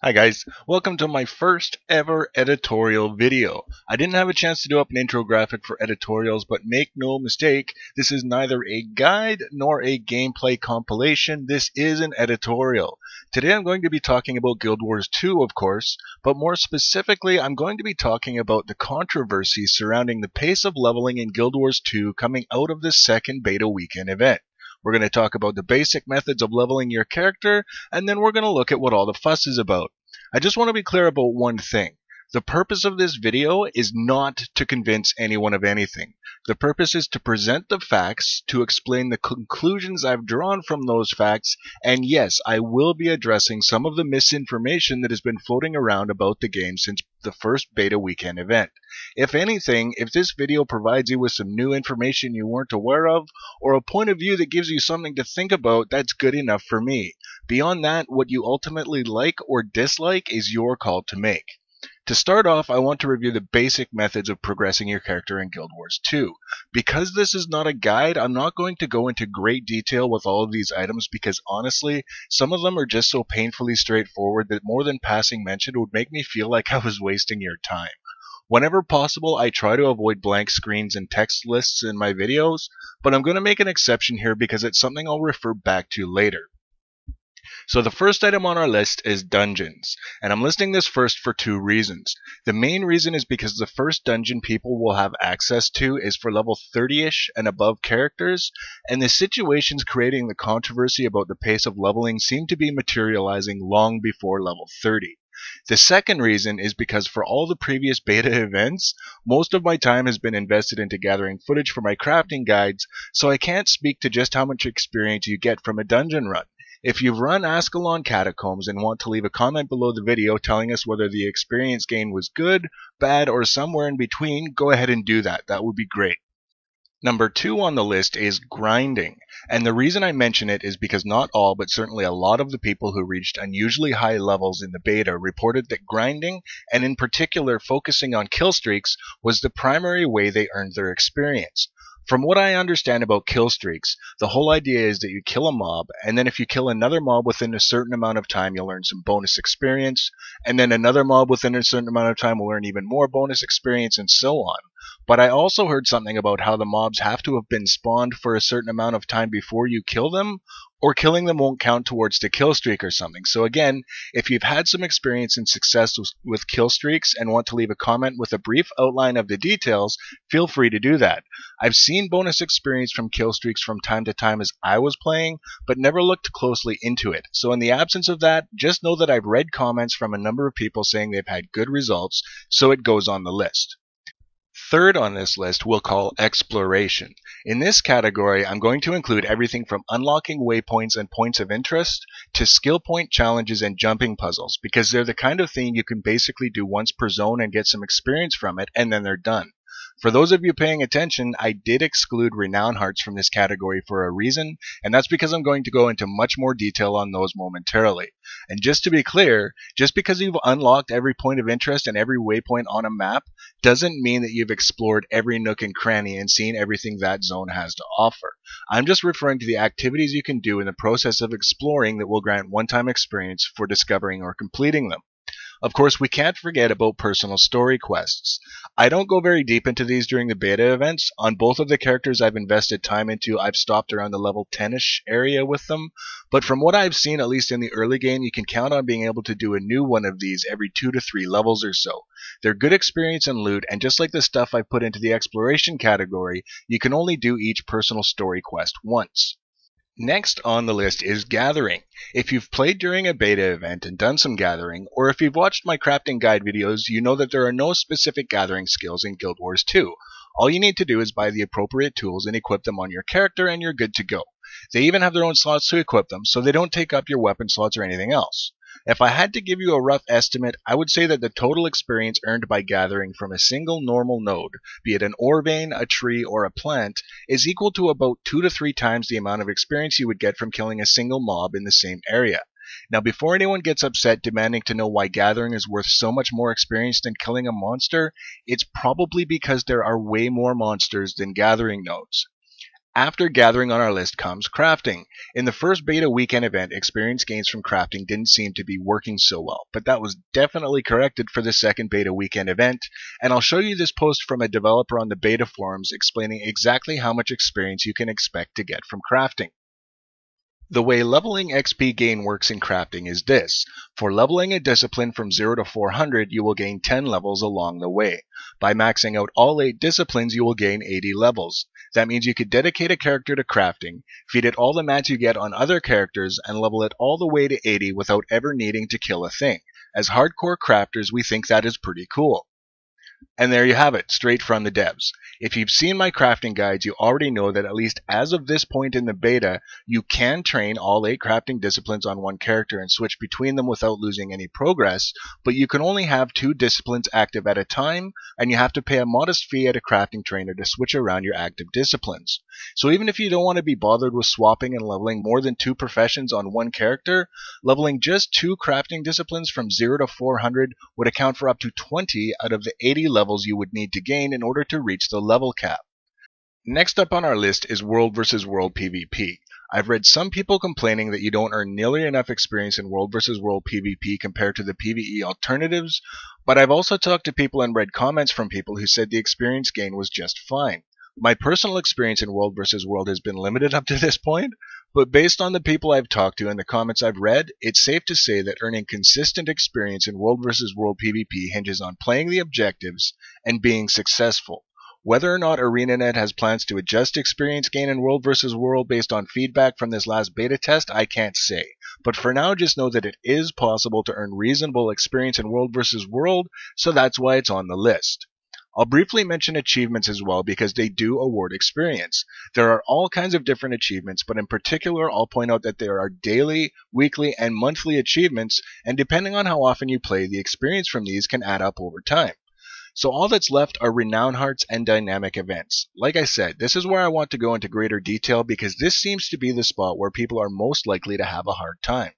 Hi guys, welcome to my first ever editorial video. I didn't have a chance to do up an intro graphic for editorials, but make no mistake, this is neither a guide nor a gameplay compilation. This is an editorial. Today I'm going to be talking about Guild Wars 2, of course, but more specifically I'm going to be talking about the controversy surrounding the pace of leveling in Guild Wars 2 coming out of the second beta weekend event. We're going to talk about the basic methods of leveling your character, and then we're going to look at what all the fuss is about. I just want to be clear about one thing. The purpose of this video is not to convince anyone of anything. The purpose is to present the facts, to explain the conclusions I've drawn from those facts, and yes, I will be addressing some of the misinformation that has been floating around about the game since the first beta weekend event. If anything, if this video provides you with some new information you weren't aware of, or a point of view that gives you something to think about, that's good enough for me. Beyond that, what you ultimately like or dislike is your call to make. To start off, I want to review the basic methods of progressing your character in Guild Wars 2. Because this is not a guide, I'm not going to go into great detail with all of these items because honestly, some of them are just so painfully straightforward that more than passing mention would make me feel like I was wasting your time. Whenever possible, I try to avoid blank screens and text lists in my videos, but I'm going to make an exception here because it's something I'll refer back to later. So the first item on our list is dungeons, and I'm listing this first for two reasons. The main reason is because the first dungeon people will have access to is for level 30-ish and above characters, and the situations creating the controversy about the pace of leveling seem to be materializing long before level 30. The second reason is because for all the previous beta events, most of my time has been invested into gathering footage for my crafting guides, so I can't speak to just how much experience you get from a dungeon run. If you've run Ascalon Catacombs and want to leave a comment below the video telling us whether the experience gain was good, bad, or somewhere in between, go ahead and do that. That would be great. Number 2 on the list is grinding, and the reason I mention it is because not all, but certainly a lot of the people who reached unusually high levels in the beta reported that grinding, and in particular focusing on kill streaks, was the primary way they earned their experience. From what I understand about kill streaks, the whole idea is that you kill a mob, and then if you kill another mob within a certain amount of time, you'll earn some bonus experience, and then another mob within a certain amount of time will earn even more bonus experience, and so on. But I also heard something about how the mobs have to have been spawned for a certain amount of time before you kill them, or killing them won't count towards the kill streak or something. So again, if you've had some experience and success with kill streaks and want to leave a comment with a brief outline of the details, feel free to do that. I've seen bonus experience from kill streaks from time to time as I was playing, but never looked closely into it. So in the absence of that, just know that I've read comments from a number of people saying they've had good results, so it goes on the list. Third on this list we'll call exploration. In this category, I'm going to include everything from unlocking waypoints and points of interest to skill point challenges and jumping puzzles, because they're the kind of thing you can basically do once per zone and get some experience from it, and then they're done. For those of you paying attention, I did exclude Renown hearts from this category for a reason, and that's because I'm going to go into much more detail on those momentarily. And just to be clear, just because you've unlocked every point of interest and every waypoint on a map doesn't mean that you've explored every nook and cranny and seen everything that zone has to offer. I'm just referring to the activities you can do in the process of exploring that will grant one-time experience for discovering or completing them. Of course, we can't forget about personal story quests. I don't go very deep into these during the beta events. On both of the characters I've invested time into, I've stopped around the level 10-ish area with them. But from what I've seen, at least in the early game, you can count on being able to do a new one of these every 2 to 3 levels or so. They're good experience and loot, and just like the stuff I put into the exploration category, you can only do each personal story quest once. Next on the list is gathering. If you've played during a beta event and done some gathering, or if you've watched my crafting guide videos, you know that there are no specific gathering skills in Guild Wars 2. All you need to do is buy the appropriate tools and equip them on your character and you're good to go. They even have their own slots to equip them, so they don't take up your weapon slots or anything else. If I had to give you a rough estimate, I would say that the total experience earned by gathering from a single normal node, be it an ore vein, a tree, or a plant, is equal to about 2 to 3 times the amount of experience you would get from killing a single mob in the same area. Now, before anyone gets upset demanding to know why gathering is worth so much more experience than killing a monster, it's probably because there are way more monsters than gathering nodes. After gathering on our list comes crafting. In the first beta weekend event, experience gains from crafting didn't seem to be working so well, but that was definitely corrected for the second beta weekend event, and I'll show you this post from a developer on the beta forums explaining exactly how much experience you can expect to get from crafting. The way leveling XP gain works in crafting is this. For leveling a discipline from 0 to 400, you will gain 10 levels along the way. By maxing out all 8 disciplines, you will gain 80 levels. That means you could dedicate a character to crafting, feed it all the mats you get on other characters, and level it all the way to 80 without ever needing to kill a thing. As hardcore crafters, we think that is pretty cool. And there you have it, straight from the devs. If you've seen my crafting guides, you already know that at least as of this point in the beta, you can train all 8 crafting disciplines on one character and switch between them without losing any progress, but you can only have 2 disciplines active at a time, and you have to pay a modest fee at a crafting trainer to switch around your active disciplines. So even if you don't want to be bothered with swapping and leveling more than 2 professions on one character, leveling just 2 crafting disciplines from 0 to 400 would account for up to 20 out of the 80 levels you would need to gain in order to reach the level cap. Next up on our list is World vs. World PvP. I've read some people complaining that you don't earn nearly enough experience in World vs. World PvP compared to the PvE alternatives, but I've also talked to people and read comments from people who said the experience gain was just fine. My personal experience in World vs. World has been limited up to this point, but based on the people I've talked to and the comments I've read, it's safe to say that earning consistent experience in World vs. World PvP hinges on playing the objectives and being successful. Whether or not ArenaNet has plans to adjust experience gain in World vs. World based on feedback from this last beta test, I can't say. But for now, just know that it is possible to earn reasonable experience in World vs. World, so that's why it's on the list. I'll briefly mention achievements as well because they do award experience. There are all kinds of different achievements, but in particular I'll point out that there are daily, weekly, and monthly achievements, and depending on how often you play, the experience from these can add up over time. So all that's left are Renown hearts and dynamic events. Like I said, this is where I want to go into greater detail because this seems to be the spot where people are most likely to have a hard time.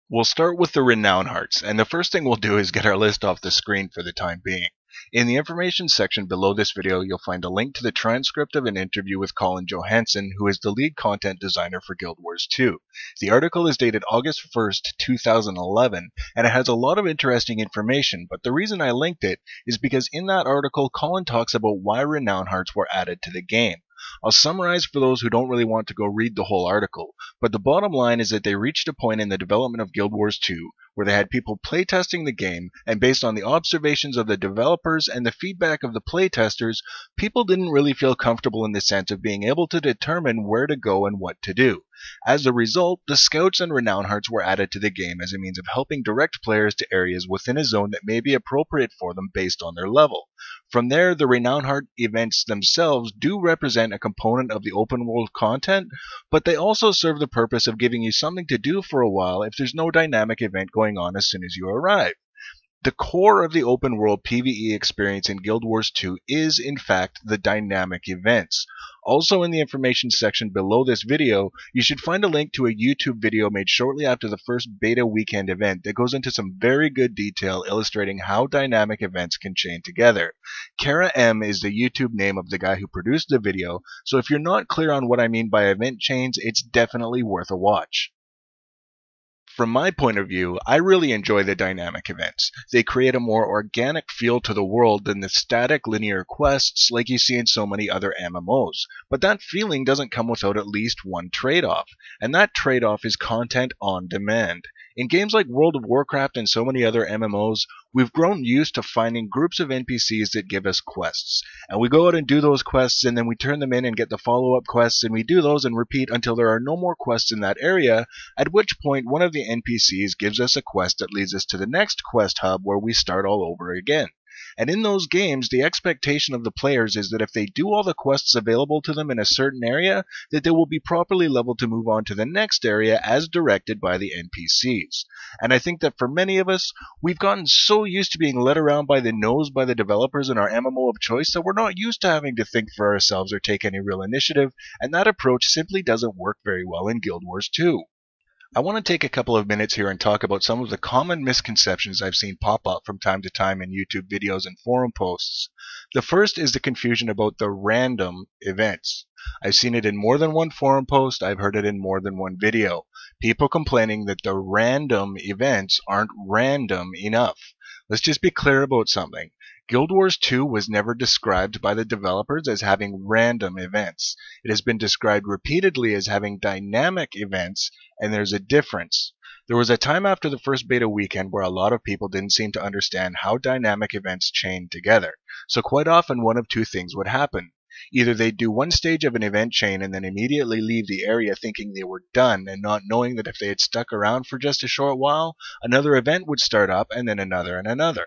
We'll start with the Renown hearts, and the first thing we'll do is get our list off the screen for the time being. In the information section below this video, you'll find a link to the transcript of an interview with Colin Johanson, who is the lead content designer for Guild Wars 2. The article is dated August 1st, 2011, and it has a lot of interesting information, but the reason I linked it is because in that article, Colin talks about why Renown hearts were added to the game. I'll summarize for those who don't really want to go read the whole article, but the bottom line is that they reached a point in the development of Guild Wars 2 where they had people playtesting the game, and based on the observations of the developers and the feedback of the playtesters, people didn't really feel comfortable in the sense of being able to determine where to go and what to do. As a result, the Scouts and Renown hearts were added to the game as a means of helping direct players to areas within a zone that may be appropriate for them based on their level. From there, the Renown heart events themselves do represent a component of the open world content, but they also serve the purpose of giving you something to do for a while if there's no dynamic event going on as soon as you arrive. The core of the open world PvE experience in Guild Wars 2 is, in fact, the dynamic events. Also in the information section below this video, you should find a link to a YouTube video made shortly after the first beta weekend event that goes into some very good detail illustrating how dynamic events can chain together. CaraEmm is the YouTube name of the guy who produced the video, so if you're not clear on what I mean by event chains, it's definitely worth a watch. From my point of view, I really enjoy the dynamic events. They create a more organic feel to the world than the static linear quests like you see in so many other MMOs. But that feeling doesn't come without at least one trade-off, and that trade-off is content on demand. In games like World of Warcraft and so many other MMOs, we've grown used to finding groups of NPCs that give us quests. And we go out and do those quests, and then we turn them in and get the follow-up quests, and we do those and repeat until there are no more quests in that area, at which point one of the NPCs gives us a quest that leads us to the next quest hub where we start all over again. And in those games, the expectation of the players is that if they do all the quests available to them in a certain area, that they will be properly leveled to move on to the next area as directed by the NPCs. And I think that for many of us, we've gotten so used to being led around by the nose by the developers in our MMO of choice that we're not used to having to think for ourselves or take any real initiative, and that approach simply doesn't work very well in Guild Wars 2. I want to take a couple of minutes here and talk about some of the common misconceptions I've seen pop up from time to time in YouTube videos and forum posts. The first is the confusion about the random events. I've seen it in more than one forum post, I've heard it in more than one video. People complaining that the random events aren't random enough. Let's just be clear about something. Guild Wars 2 was never described by the developers as having random events. It has been described repeatedly as having dynamic events, and there's a difference. There was a time after the first beta weekend where a lot of people didn't seem to understand how dynamic events chain together. So quite often one of two things would happen. Either they'd do one stage of an event chain and then immediately leave the area thinking they were done and not knowing that if they had stuck around for just a short while, another event would start up and then another and another.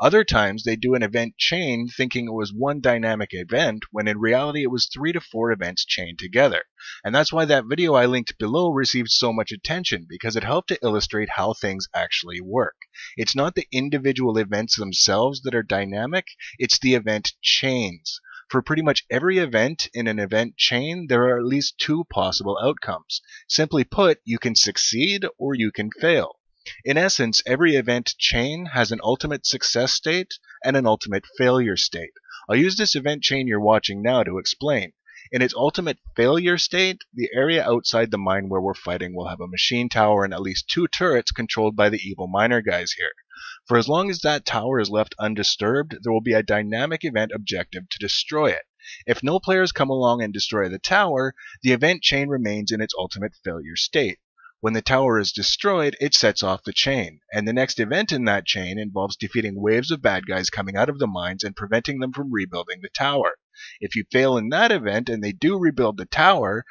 Other times they do an event chain thinking it was one dynamic event when in reality it was 3 to 4 events chained together. And that's why that video I linked below received so much attention, because it helped to illustrate how things actually work. It's not the individual events themselves that are dynamic, it's the event chains. For pretty much every event in an event chain, there are at least 2 possible outcomes. Simply put, you can succeed or you can fail. In essence, every event chain has an ultimate success state and an ultimate failure state. I'll use this event chain you're watching now to explain. In its ultimate failure state, the area outside the mine where we're fighting will have a machine tower and at least 2 turrets controlled by the evil miner guys here. For as long as that tower is left undisturbed, there will be a dynamic event objective to destroy it. If no players come along and destroy the tower, the event chain remains in its ultimate failure state. When the tower is destroyed, it sets off the chain, and the next event in that chain involves defeating waves of bad guys coming out of the mines and preventing them from rebuilding the tower. If you fail in that event and they do rebuild the tower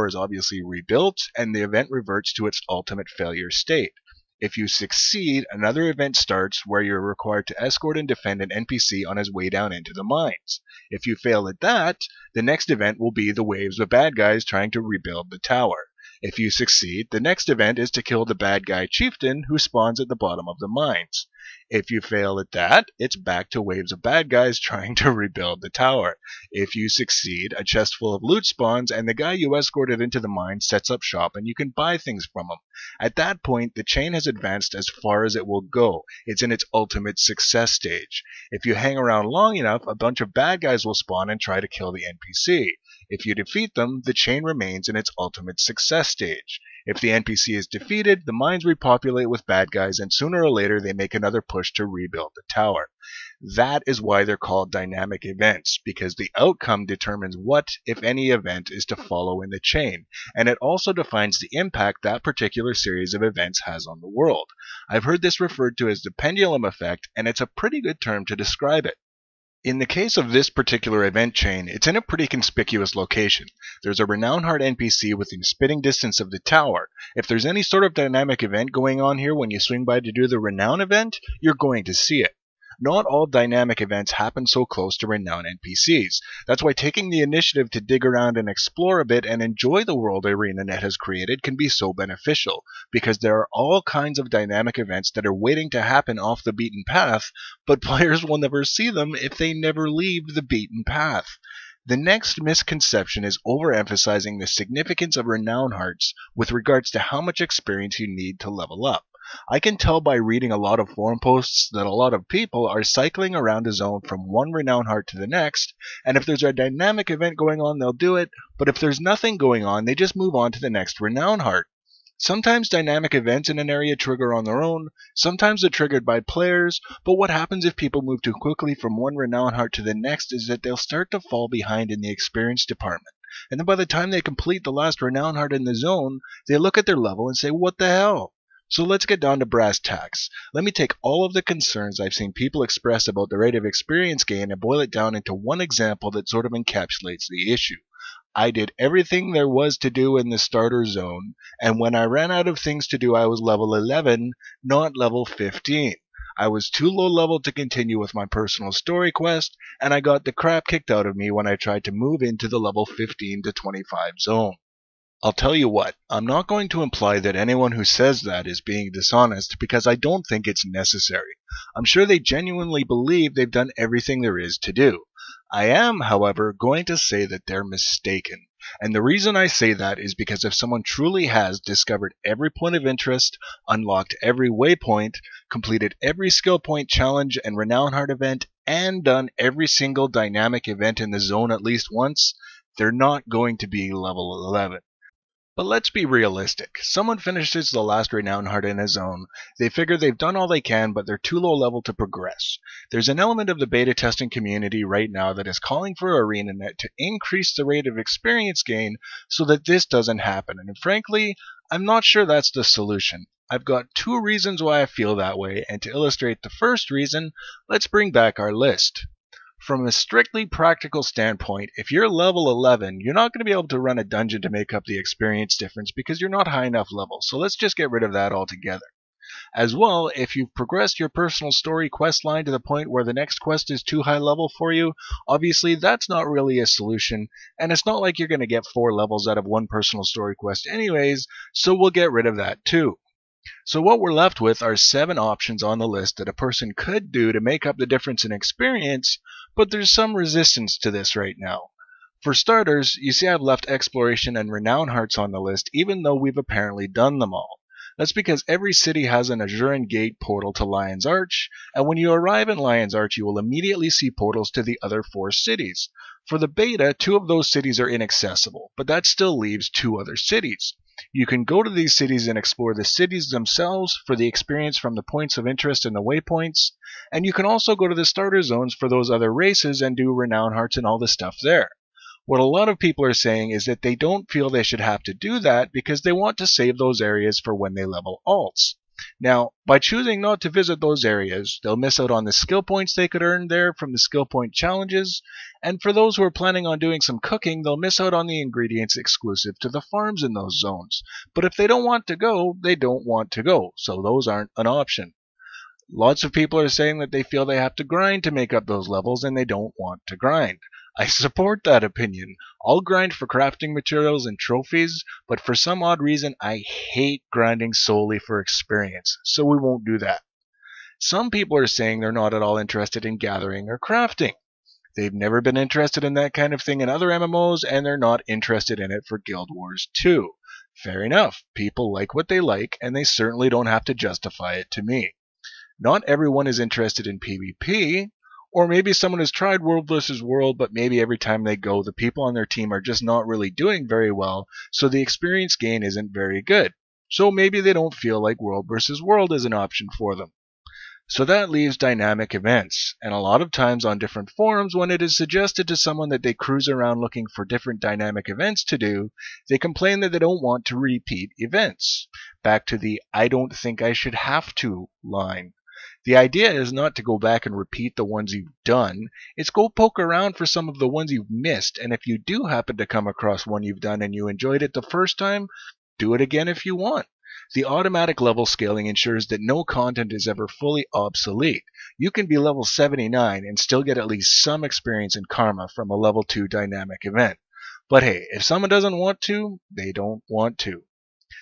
is obviously rebuilt and the event reverts to its ultimate failure state. If you succeed, another event starts where you're required to escort and defend an NPC on his way down into the mines. If you fail at that, the next event will be the waves of bad guys trying to rebuild the tower. If you succeed, the next event is to kill the bad guy chieftain who spawns at the bottom of the mines. If you fail at that, it's back to waves of bad guys trying to rebuild the tower. If you succeed, a chest full of loot spawns and the guy you escorted into the mine sets up shop and you can buy things from him. At that point, the chain has advanced as far as it will go. It's in its ultimate success stage. If you hang around long enough, a bunch of bad guys will spawn and try to kill the NPC. If you defeat them, the chain remains in its ultimate success stage. If the NPC is defeated, the mines repopulate with bad guys and sooner or later they make another push to rebuild the tower. That is why they're called dynamic events, because the outcome determines what, if any, event is to follow in the chain, and it also defines the impact that particular series of events has on the world. I've heard this referred to as the pendulum effect, and it's a pretty good term to describe it. In the case of this particular event chain, it's in a pretty conspicuous location. There's a Renown Heart NPC within spitting distance of the tower. If there's any sort of dynamic event going on here when you swing by to do the Renown event, you're going to see it. Not all dynamic events happen so close to Renown NPCs. That's why taking the initiative to dig around and explore a bit and enjoy the world ArenaNet has created can be so beneficial, because there are all kinds of dynamic events that are waiting to happen off the beaten path, but players will never see them if they never leave the beaten path. The next misconception is overemphasizing the significance of Renown Hearts with regards to how much experience you need to level up. I can tell by reading a lot of forum posts that a lot of people are cycling around a zone from one Renown Heart to the next, and if there's a dynamic event going on, they'll do it, but if there's nothing going on, they just move on to the next Renown Heart. Sometimes dynamic events in an area trigger on their own, sometimes they're triggered by players, but what happens if people move too quickly from one Renown Heart to the next is that they'll start to fall behind in the experience department. And then by the time they complete the last Renown Heart in the zone, they look at their level and say, what the hell? So let's get down to brass tacks. Let me take all of the concerns I've seen people express about the rate of experience gain and boil it down into one example that sort of encapsulates the issue. I did everything there was to do in the starter zone, and when I ran out of things to do I was level 11, not level 15. I was too low level to continue with my personal story quest, and I got the crap kicked out of me when I tried to move into the level 15 to 25 zone. I'll tell you what, I'm not going to imply that anyone who says that is being dishonest, because I don't think it's necessary. I'm sure they genuinely believe they've done everything there is to do. I am, however, going to say that they're mistaken. And the reason I say that is because if someone truly has discovered every point of interest, unlocked every waypoint, completed every skill point challenge and Renown Heart event, and done every single dynamic event in the zone at least once, they're not going to be level 11. But let's be realistic. Someone finishes the last Renown Heart in a zone, they figure they've done all they can, but they're too low level to progress. There's an element of the beta testing community right now that is calling for ArenaNet to increase the rate of experience gain so that this doesn't happen. And frankly, I'm not sure that's the solution. I've got two reasons why I feel that way, and to illustrate the first reason, let's bring back our list. From a strictly practical standpoint, if you're level 11, you're not going to be able to run a dungeon to make up the experience difference because you're not high enough level, so let's just get rid of that altogether. As well, if you've progressed your personal story quest line to the point where the next quest is too high level for you, obviously that's not really a solution, and it's not like you're going to get 4 levels out of one personal story quest anyways, so we'll get rid of that too. So what we're left with are 7 options on the list that a person could do to make up the difference in experience, but there's some resistance to this right now. For starters, you see I've left Exploration and Renown Hearts on the list even though we've apparently done them all. That's because every city has an Azuran Gate portal to Lion's Arch, and when you arrive in Lion's Arch you will immediately see portals to the other 4 cities. For the beta, 2 of those cities are inaccessible, but that still leaves 2 other cities. You can go to these cities and explore the cities themselves for the experience from the points of interest and the waypoints, and you can also go to the starter zones for those other races and do Renown Hearts and all the stuff there. What a lot of people are saying is that they don't feel they should have to do that because they want to save those areas for when they level alts. Now, by choosing not to visit those areas, they'll miss out on the skill points they could earn there from the skill point challenges, and for those who are planning on doing some cooking, they'll miss out on the ingredients exclusive to the farms in those zones. But if they don't want to go, they don't want to go, so those aren't an option. Lots of people are saying that they feel they have to grind to make up those levels and they don't want to grind. I support that opinion. I'll grind for crafting materials and trophies, but for some odd reason I hate grinding solely for experience, so we won't do that. Some people are saying they're not at all interested in gathering or crafting. They've never been interested in that kind of thing in other MMOs, and they're not interested in it for Guild Wars 2. Fair enough. People like what they like, and they certainly don't have to justify it to me. Not everyone is interested in PvP, or maybe someone has tried World vs. World, but maybe every time they go, the people on their team are just not really doing very well, so the experience gain isn't very good. So maybe they don't feel like World vs. World is an option for them. So that leaves dynamic events, and a lot of times on different forums when it is suggested to someone that they cruise around looking for different dynamic events to do, they complain that they don't want to repeat events. Back to the "I don't think I should have to" line. The idea is not to go back and repeat the ones you've done, it's go poke around for some of the ones you've missed, and if you do happen to come across one you've done and you enjoyed it the first time, do it again if you want. The automatic level scaling ensures that no content is ever fully obsolete. You can be level 79 and still get at least some experience in karma from a level 2 dynamic event. But hey, if someone doesn't want to, they don't want to.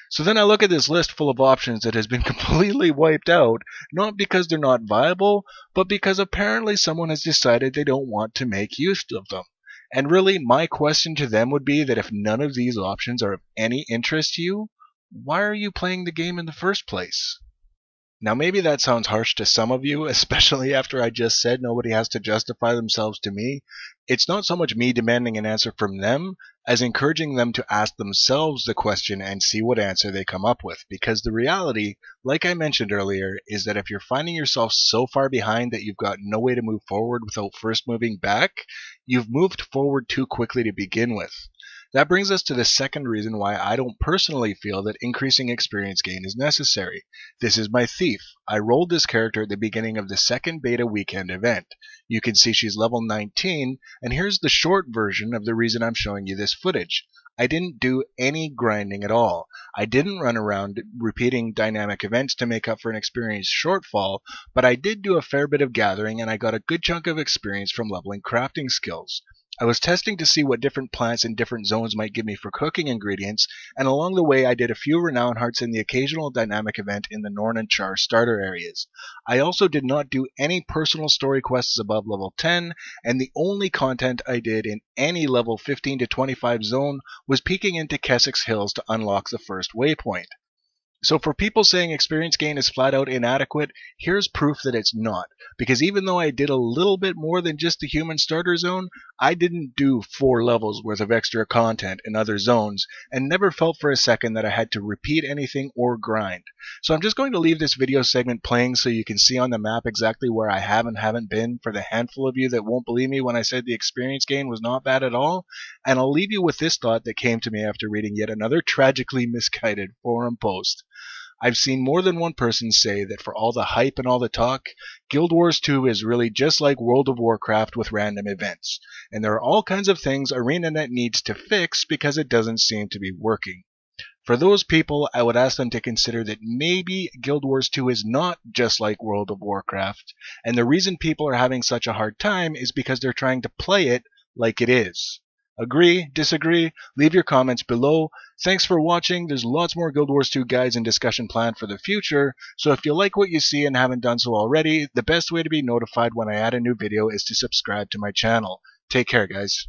So then I look at this list full of options that has been completely wiped out, not because they're not viable, but because apparently someone has decided they don't want to make use of them. And really, my question to them would be that if none of these options are of any interest to you, why are you playing the game in the first place? Now maybe that sounds harsh to some of you, especially after I just said nobody has to justify themselves to me. It's not so much me demanding an answer from them, as encouraging them to ask themselves the question and see what answer they come up with. Because the reality, like I mentioned earlier, is that if you're finding yourself so far behind that you've got no way to move forward without first moving back, you've moved forward too quickly to begin with. That brings us to the second reason why I don't personally feel that increasing experience gain is necessary. This is my thief. I rolled this character at the beginning of the second beta weekend event. You can see she's level 19, and here's the short version of the reason I'm showing you this footage. I didn't do any grinding at all. I didn't run around repeating dynamic events to make up for an experience shortfall, but I did do a fair bit of gathering and I got a good chunk of experience from leveling crafting skills. I was testing to see what different plants in different zones might give me for cooking ingredients, and along the way I did a few Renown hearts and the occasional dynamic event in the Norn and Char starter areas. I also did not do any personal story quests above level 10, and the only content I did in any level 15 to 25 zone was peeking into Keswick's Hills to unlock the first waypoint. So for people saying experience gain is flat out inadequate, here's proof that it's not. Because even though I did a little bit more than just the human starter zone, I didn't do 4 levels worth of extra content in other zones, and never felt for a second that I had to repeat anything or grind. So I'm just going to leave this video segment playing so you can see on the map exactly where I have and haven't been for the handful of you that won't believe me when I said the experience gain was not bad at all. And I'll leave you with this thought that came to me after reading yet another tragically misguided forum post. I've seen more than one person say that for all the hype and all the talk, Guild Wars 2 is really just like World of Warcraft with random events, and there are all kinds of things ArenaNet needs to fix because it doesn't seem to be working. For those people, I would ask them to consider that maybe Guild Wars 2 is not just like World of Warcraft, and the reason people are having such a hard time is because they're trying to play it like it is. Agree? Disagree? Leave your comments below. Thanks for watching. There's lots more Guild Wars 2 guides and discussion planned for the future, so if you like what you see and haven't done so already, the best way to be notified when I add a new video is to subscribe to my channel. Take care, guys.